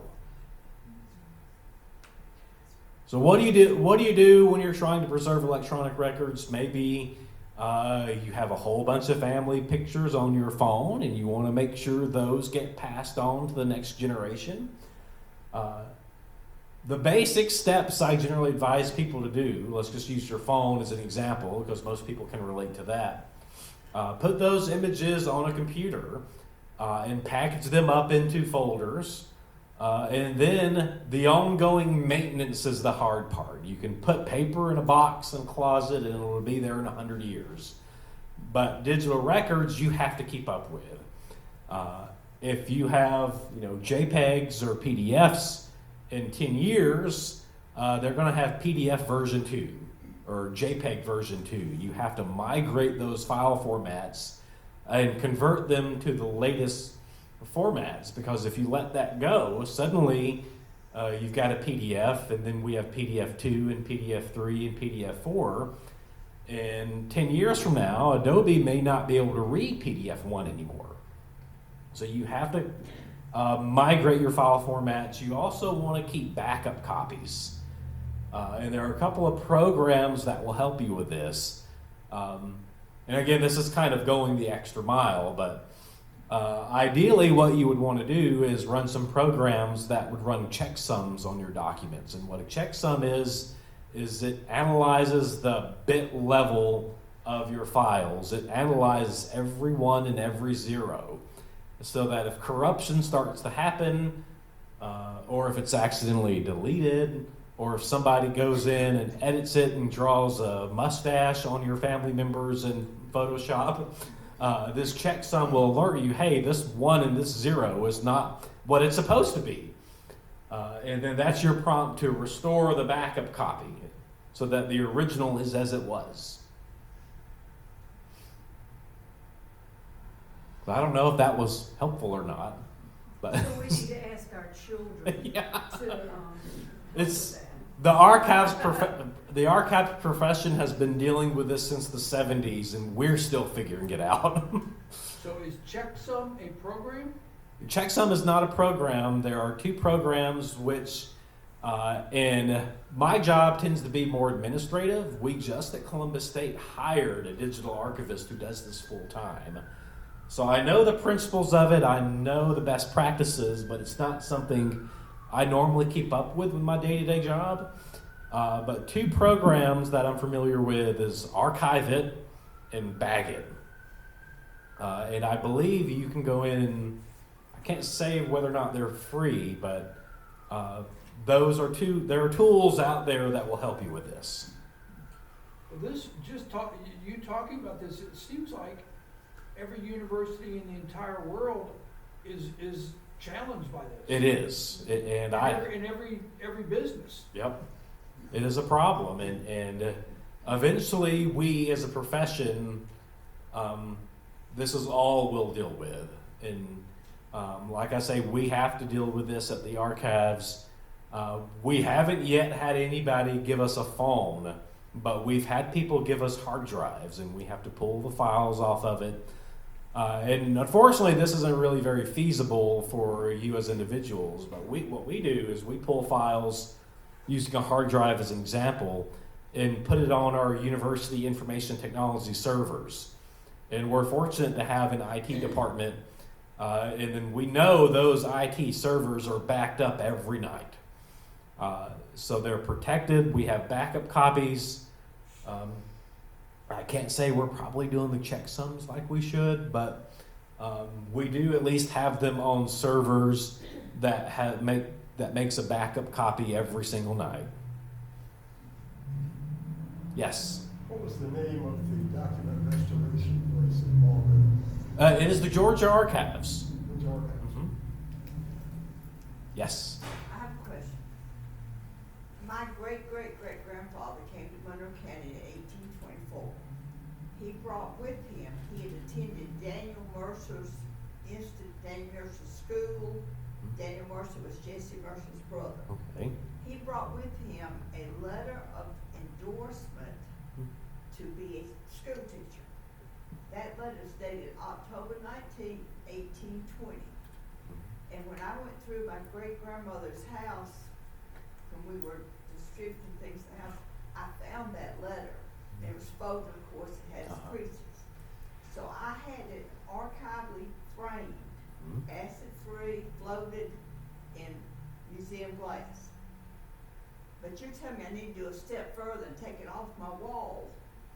So what do you do? What do you do when you're trying to preserve electronic records? Maybe you have a whole bunch of family pictures on your phone and you want to make sure those get passed on to the next generation. The basic steps I generally advise people to do, let's just use your phone as an example because most people can relate to that. Put those images on a computer and package them up into folders. And then the ongoing maintenance is the hard part. You can put paper in a box in a closet and it'll be there in 100 years. But digital records you have to keep up with. If you have JPEGs or PDFs in 10 years, they're going to have PDF version 2 or JPEG version 2. You have to migrate those file formats and convert them to the latest formats, because if you let that go, suddenly you've got a PDF, and then we have PDF 2 and PDF 3 and PDF 4. And 10 years from now, Adobe may not be able to read PDF 1 anymore. So you have to migrate your file formats. You also want to keep backup copies. And there are a couple of programs that will help you with this. And again, this is kind of going the extra mile, but ideally what you would want to do is run some programs that would run checksums on your documents. And what a checksum is it analyzes the bit level of your files. It analyzes every one and every zero, so that if corruption starts to happen, or if it's accidentally deleted, or if somebody goes in and edits it and draws a mustache on your family members in Photoshop, this checksum will alert you, hey, this 1 and this 0 is not what it's supposed to be. And then that's your prompt to restore the backup copy so that the original is as it was. I don't know if that was helpful or not, but So we need to ask our children yeah. to, It's the archives profession has been dealing with this since the 70s, and we're still figuring it out. So is Checksum a program? Checksum is not a program. There are two programs which, and my job tends to be more administrative. We just at Columbus State hired a digital archivist who does this full time. So I know the principles of it, I know the best practices, but it's not something I normally keep up with my day-to-day job. But two programs that I'm familiar with is Archive It and Bag It. And I believe you can go in and, I can't say whether or not they're free, but those are there are tools out there that will help you with this. Well, you talking about this, it seems like every university in the entire world is challenged by this. It is, in every business. Yep, it is a problem, and eventually we as a profession, this is all we'll deal with. And like I say, we have to deal with this at the archives. We haven't yet had anybody give us a phone, but we've had people give us hard drives, and we have to pull the files off of it. And unfortunately, this isn't really very feasible for you as individuals, but what we do is we pull files using a hard drive as an example and put it on our university information technology servers. And we're fortunate to have an IT department, and then we know those IT servers are backed up every night. So they're protected. We have backup copies. I can't say we're probably doing the checksums like we should, but we do at least have them on servers that makes a backup copy every single night. Yes? What was the name of the document restoration place in Malden? It is the Georgia Archives. Which archives? Mm-hmm. Yes. I have a question. My great-great-great-grandfather came to Monroe County in 1824. He brought with him, he had attended Daniel Mercer's school. Daniel Mercer was Jesse Mercer's brother. Okay. He brought with him a letter of endorsement to be a school teacher. That letter is dated October 19, 1820. And when I went through my great-grandmother's house, when we were distributing things in the house, I found that letter. It was folded, of course, it has creases. So I had it archivally framed, acid-free, floated in museum glass. But you're telling me I need to do a step further and take it off my wall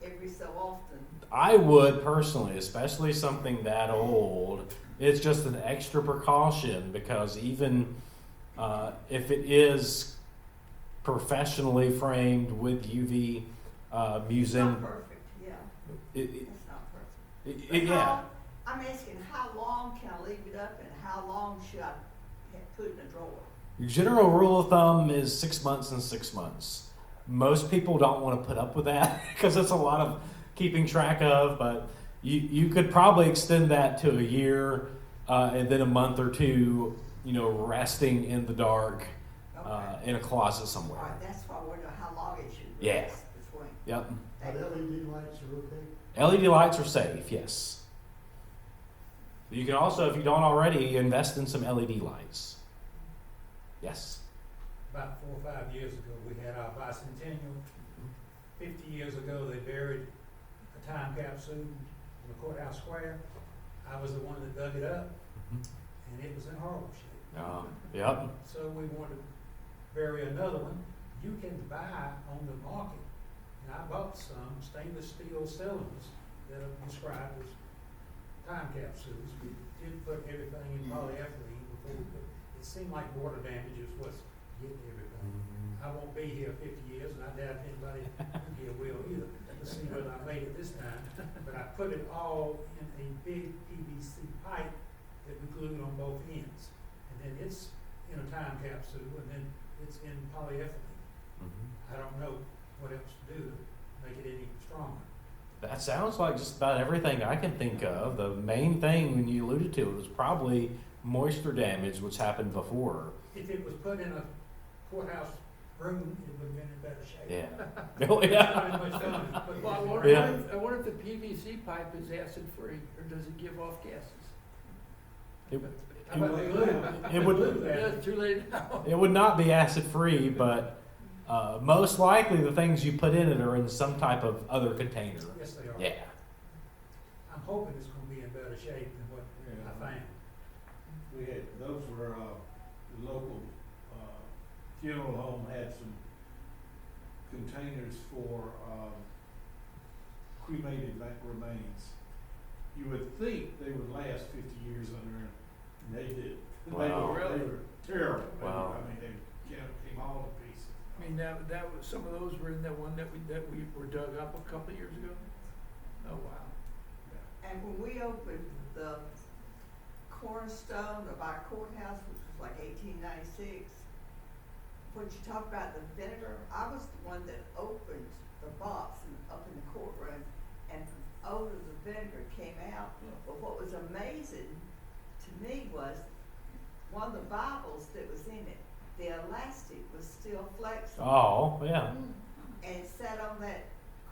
every so often. I would personally, especially something that old. It's just an extra precaution because even if it is professionally framed with UV It's museum, not perfect, yeah, it, it's not perfect. it, yeah. I'm asking how long can I leave it up and how long should I put it in a drawer? Your general rule of thumb is 6 months and 6 months. Most people don't want to put up with that because it's a lot of keeping track of, but you could probably extend that to a year and then a month or two, resting in the dark in a closet All somewhere. right, that's why I wonder how long it should Yeah. rest between. Yep. But LED lights are okay? LED lights are safe, yes. You can also, if you don't already, invest in some LED lights. Yes. About 4 or 5 years ago, we had our bicentennial. 50 years ago, they buried a time capsule in the courthouse square. I was the one that dug it up, and it was in horrible shape. Yep. So we wanted to bury another one. You can buy on the market, and I bought some stainless steel cylinders that are described as time capsules. We did put everything in polyethylene before we put. It seemed like water damage is what's getting everything. I won't be here 50 years, and I doubt anybody here will either, to see whether I made it this time. But I put it all in a big PVC pipe that we glued on both ends. And then it's in a time capsule, and then it's in polyethylene. I don't know what else to do to make it any stronger. That sounds like just about everything I can think of. The main thing when you alluded to it was probably moisture damage, which happened before. If it was put in a courthouse room, it would have been in better shape. Yeah. Oh, It's yeah. not as much fun as putting Well, I it in wonder, Yeah. I wonder if the PVC pipe is acid-free, or does it give off gases? It, How about the glue? It would- Glue Yeah, that. it's too late now. it would not be acid-free, but most likely the things you put in it are in some type of other container. Yes, they are. Yeah. I'm hoping it's gonna be in better shape than what I found. We had, those were, the local, funeral home had some containers for, cremated remains. You would think they would last 50 years under, and they did. Wow. They were terrible. Wow. I mean, they came all to pieces. I mean, that was, some of those were in that one that we were dug up a couple of years ago? Oh, wow. And when we opened the cornerstone of our courthouse, which was like 1896, when you talk about the vinegar, I was the one that opened the box up in the courtroom, and the odor of the vinegar came out. But what was amazing to me was one of the Bibles that was in it, the elastic was still flexible. Oh, yeah. And it sat on that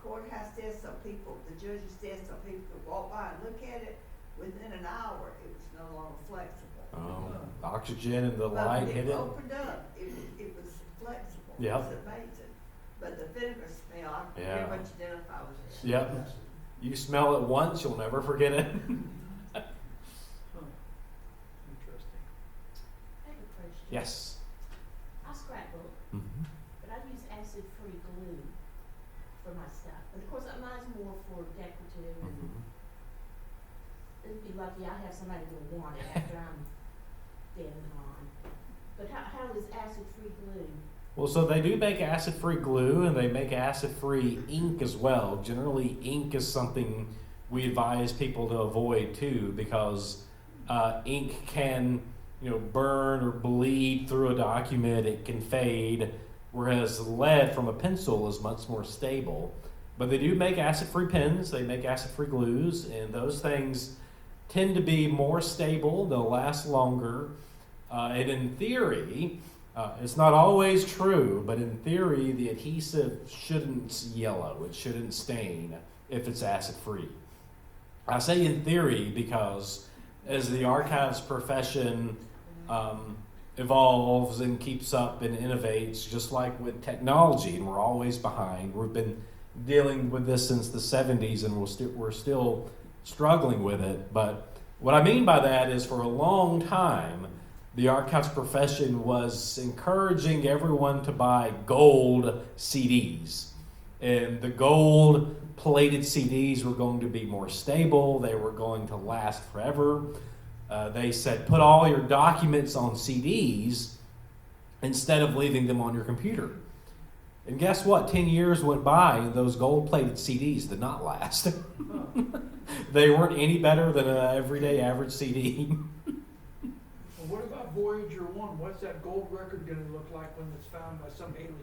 courthouse desk, so people, the judge's desk, so people could walk by and look at it. Within an hour, it was no longer flexible. Oxygen and the But light when hit it it. opened up, it was flexible. Yep. It was amazing. But the vinegar smell, I could Yeah. very much identify with it. Yep. You smell it once, you'll never forget it. Interesting. I have a question. Yes. I scrapbook, Mhm. but I use acid-free glue for my stuff. But of course, mine's more for decorative, and Mhm. it'd be lucky I have somebody that'll want it after I'm dead and gone. But how is acid-free glue? Well, so they do make acid-free glue and they make acid-free ink as well. Generally, ink is something we advise people to avoid too because ink can, burn or bleed through a document. It can fade. whereas lead from a pencil is much more stable. But they do make acid-free pens, they make acid-free glues, and those things tend to be more stable, they'll last longer. And in theory, it's not always true, but in theory, the adhesive shouldn't yellow, it shouldn't stain if it's acid-free. I say in theory because as the archives profession evolves and keeps up and innovates, just like with technology, and we're always behind. We've been dealing with this since the 70s, and we're still struggling with it. But what I mean by that is, for a long time, the archives profession was encouraging everyone to buy gold CDs, and the gold plated CDs were going to be more stable. They were going to last forever. They said, put all your documents on CDs instead of leaving them on your computer. And guess what? 10 years went by and those gold-plated CDs did not last. They weren't any better than an everyday average CD. Well, what about Voyager 1? What's that gold record going to look like when it's found by some alien?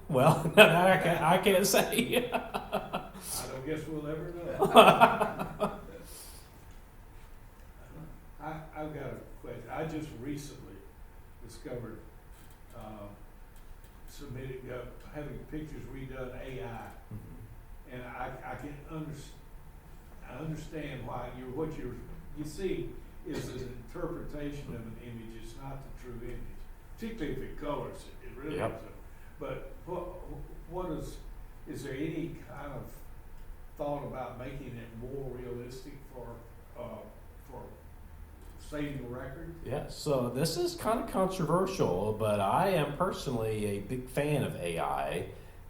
Well, I can't say. I don't guess we'll ever know. I've got a question. I just recently discovered having pictures redone AI, and I can understand why what you see is an interpretation of an image. It's not the true image, particularly if it colors it. It really Yep. is. But what is there any kind of thought about making it more realistic for saving the record? Yeah, so this is kind of controversial, but I am personally a big fan of AI.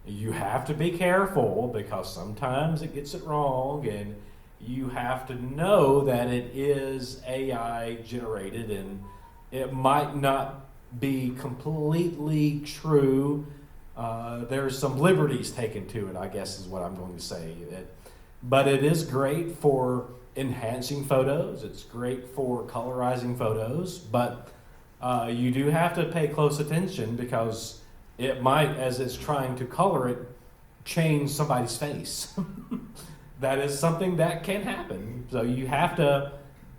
You have to be careful because sometimes it gets it wrong, and you have to know that it is AI generated and it might not be completely true. There's some liberties taken to it, I guess is what I'm going to say. But it is great for enhancing photos. It's great for colorizing photos, but you do have to pay close attention because it might, as it's trying to color it, change somebody's face. That is something that can happen. So you have to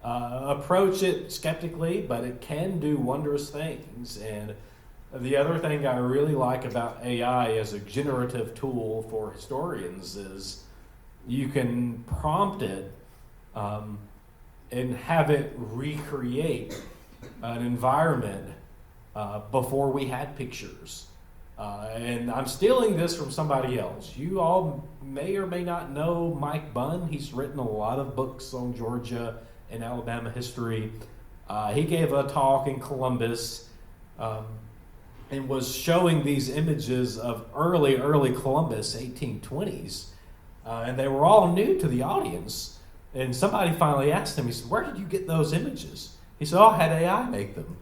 approach it skeptically, but it can do wondrous things. And the other thing I really like about AI as a generative tool for historians is you can prompt it and have it recreate an environment before we had pictures. And I'm stealing this from somebody else. You all may or may not know Mike Bunn. He's written a lot of books on Georgia and Alabama history. He gave a talk in Columbus and was showing these images of early Columbus, 1820s. And they were all new to the audience. And somebody finally asked him, he said, "Where did you get those images?" He said, "Oh, I had AI make them."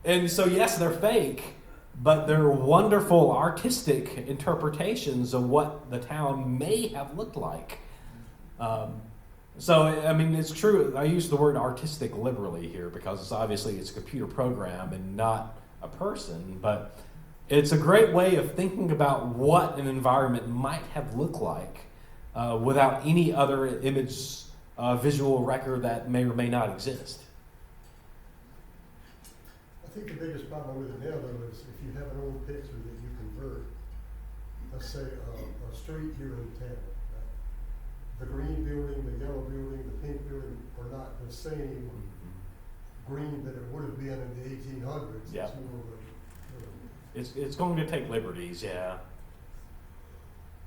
And so, yes, they're fake, but they're wonderful artistic interpretations of what the town may have looked like. So, I mean, it's true. I use the word artistic liberally here because it's obviously it's a computer program and not a person, but it's a great way of thinking about what an environment might have looked like without any other image, visual record that may or may not exist. I think the biggest problem with it now, though, is if you have an old picture that you convert, let's say a street here in town, right? The green building, the yellow building, the pink building are not the same green that it would have been in the 1800s. Yeah. It's more of a, It's going to take liberties, yeah.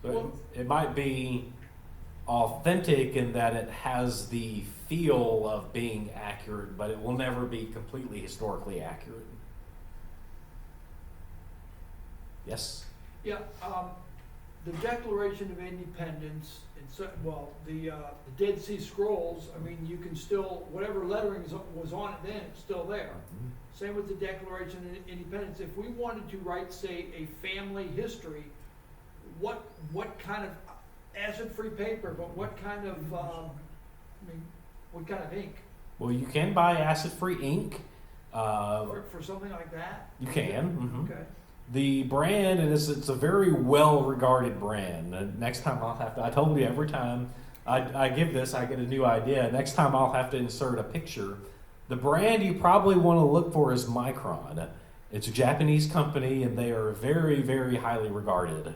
So Well- it might be authentic in that it has the feel of being accurate, but it will never be completely historically accurate. Yes? Yeah, the Declaration of Independence, the Dead Sea Scrolls, I mean, you can still, whatever lettering was on it then, it's still there. Same with the Declaration of Independence. If we wanted to write, say, a family history, what kind of acid-free paper, but what kind of, what kind of ink? Well, you can buy acid-free ink. For something like that? You can. Okay. The brand, and it's a very well regarded brand. And next time I'll have to, I told you every time I give this, I get a new idea. Next time I'll have to insert a picture. The brand you probably want to look for is Micron. It's a Japanese company, and they are very, very highly regarded.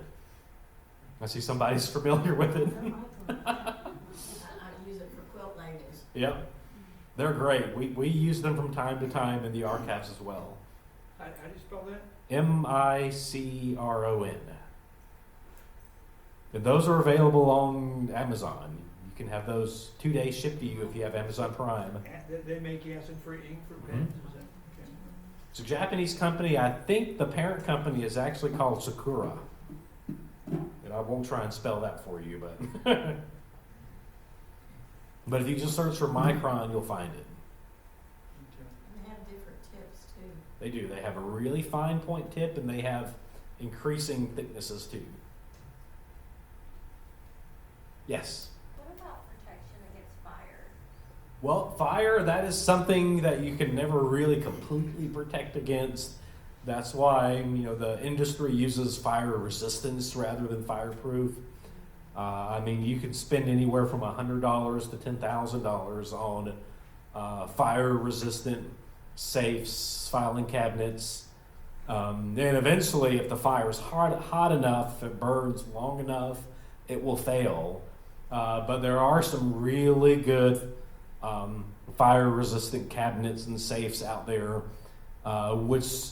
I see somebody's familiar with it. I use it for quilt ladies. Yep. They're great. We use them from time to time in the archives as well. How do you spell that? Micron. And those are available on Amazon. You can have those 2 days shipped to you if you have Amazon Prime. They make acid-free ink for Mhm. pens, is that, okay. It's a Japanese company. I think the parent company is actually called Sakura. And I won't try and spell that for you, but but if you just search for Micron, you'll find it. And they have different tips too. They do. They have a really fine point tip, and they have increasing thicknesses too. Yes. What about protection against fire? Well, fire, that is something that you can never really completely protect against. That's why, the industry uses fire resistance rather than fireproof. I mean, you can spend anywhere from $100 to $10,000 on fire resistant safes, filing cabinets. And eventually, if the fire is hot enough, if it burns long enough, it will fail. But there are some really good fire-resistant cabinets and safes out there, which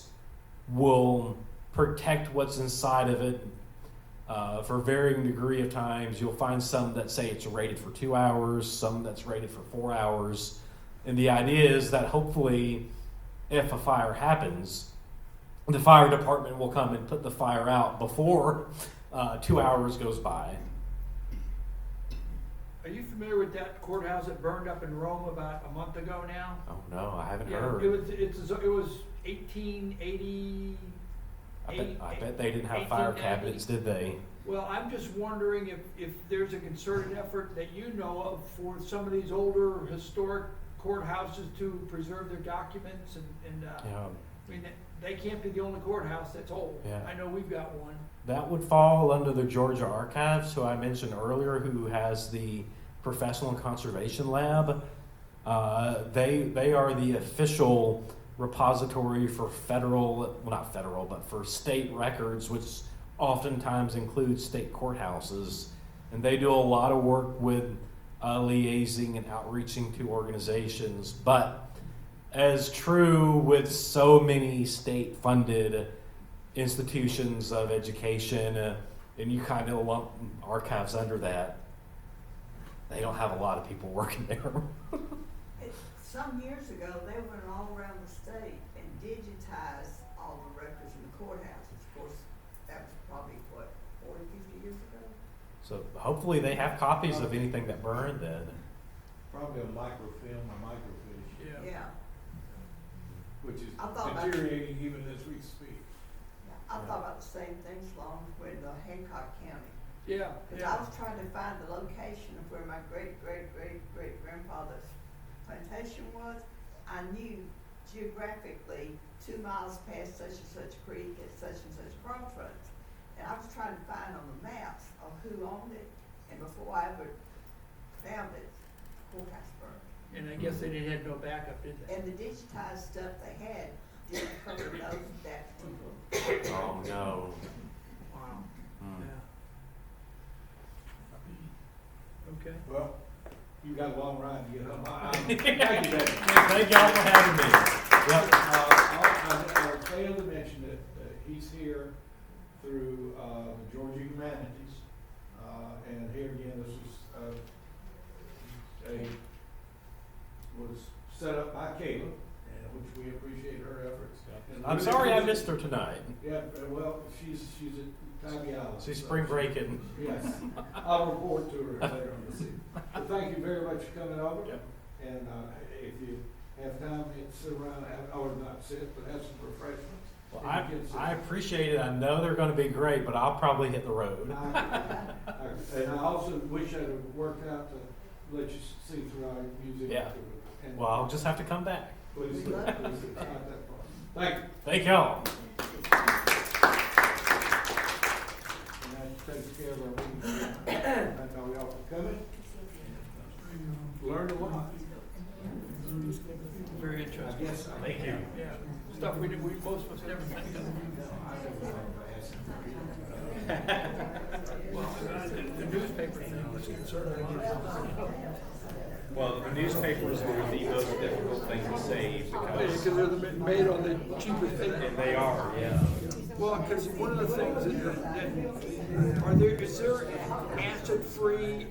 will protect what's inside of it for varying degree of times. You'll find some that say it's rated for 2 hours, some that's rated for 4 hours. And the idea is that hopefully, if a fire happens, the fire department will come and put the fire out before 2 hours goes by. Are you familiar with that courthouse that burned up in Rome about a month ago now? Oh no, I haven't Yeah, heard. it was 1880. I bet they didn't have fire 1890. cabinets, did they? Well, I'm just wondering if there's a concerted effort that you know of for some of these older historic courthouses to preserve their documents and Yeah. I mean, they can't be the only courthouse that's old. Yeah. I know we've got one. That would fall under the Georgia Archives, who I mentioned earlier, who has the Professional Conservation Lab. They are the official repository for not federal, but for state records, which oftentimes include state courthouses. And they do a lot of work with liaising and outreaching to organizations. But as true with so many state-funded institutions of education, and you kind of lump archives under that, they don't have a lot of people working there. Some years ago, they went all around the state and digitized all the records in the courthouses. Of course, that was probably, 40, 50 years ago? So hopefully they have copies of anything that burned then. Probably a microfilm or microfiche, Yeah. which is I thought about- deteriorating even as we speak. I thought about the same thing, Sloan, with Hancock County. Yeah, Because I was trying to find the location of where my great-great-great-great-grandfather's plantation was. I knew geographically 2 miles past such and such creek at such and such crossroads. And I was trying to find on the maps of who owned it, and before I ever found it, courthouse burned. and I guess they didn't have no backup, did they? And the digitized stuff they had didn't cover those that particular. Oh no. Wow, Hmm. yeah. Okay. Well, you got a long ride to get home. Thank you, David. Thank y'all for having me. Yep. I failed to mention that he's here through the Georgia Humanities. And here again, this is was set up by Kayla, and which we appreciate her efforts. And I'm really sorry I appreciate- missed her tonight. Yeah, well, she's at Tybee Island. She's so spring breaking. Yes, I'll report to her later on this evening. But thank you very much for coming over. Yep. And if you have time, sit around, or not sit, but have some refreshments. Well, And you can sit. I appreciate it. I know they're going to be great, but I'll probably hit the road. And I also wish I'd have worked out to let you see through our museum. Yeah. And Well, I'll just have to come back. Please, it's not that far. Thank you. Thank y'all. care of our meeting. Thank all y'all for coming. Learned a lot. Very interesting. Thank you. Yeah, stuff we most of us never think of. Well, the newspaper thing was concerning a lot of. Well, the newspapers are the most difficult thing to save Because they're made on the cheapest thing. and they are, yeah. Well, because one of the things is there acid-free,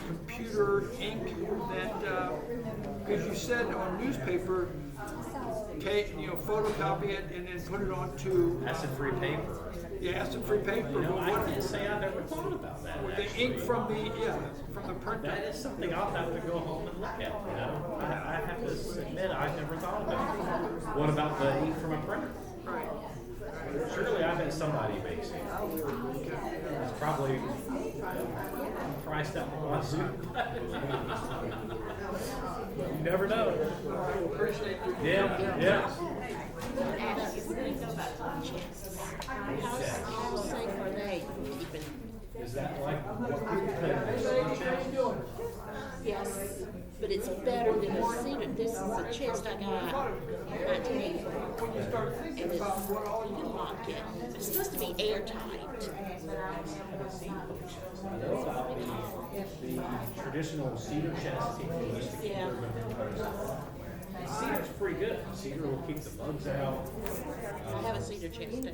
computer ink that, because you said on newspaper, photocopy it and then put it onto, Acid-free paper. acid-free paper. You know, but I what- can't say I've ever thought about that. The actually. ink from the printer. That is something I'll have to go home and look at, you know? I have to admit, I've never thought about it. What about the ink from a printer? Right. Surely I bet somebody makes it. It's probably priced out the wazoo. You never know. Appreciate you. Yeah, yeah. Ashley, what do you know about conscience? How safe are they from keeping? Is that like what people pay? Yes, but it's better than a cedar. This is a chest I got in 1984. When you start thinking And it's, about what all you you can lock it. It's supposed to be airtight. I know about the traditional cedar chest people used to keep Yeah. Cedar's pretty good. Cedar will keep the bugs out. I have a cedar chest too.